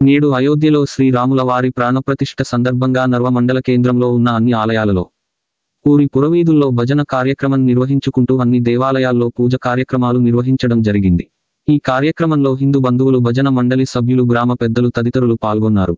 నేడు అయోధ్యలో శ్రీరాముల వారి ప్రాణప్రతిష్ఠ సందర్భంగా నర్వ మండల కేంద్రంలో ఉన్న అన్ని ఆలయాలలో ఊరి పురవీధుల్లో భజన కార్యక్రమం నిర్వహించుకుంటూ అన్ని దేవాలయాల్లో పూజ కార్యక్రమాలు నిర్వహించడం జరిగింది. ఈ కార్యక్రమంలో హిందూ బంధువులు, భజన మండలి సభ్యులు, గ్రామ పెద్దలు తదితరులు పాల్గొన్నారు.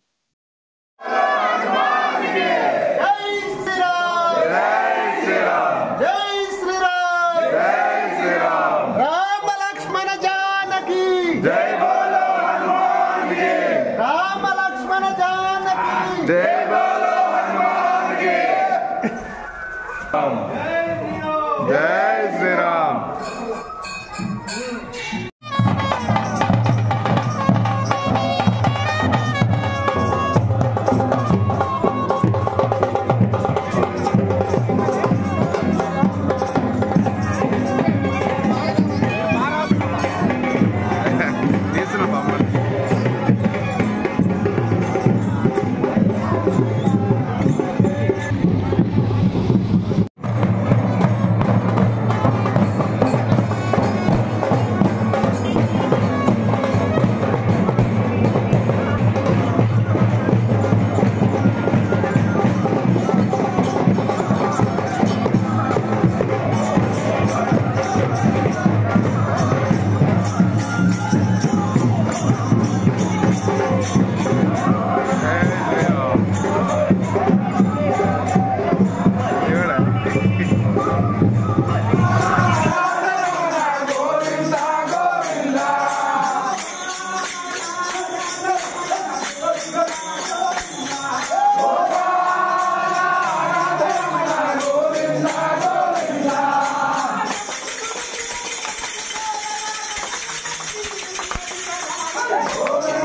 జై శ్రీరామ్. Oh,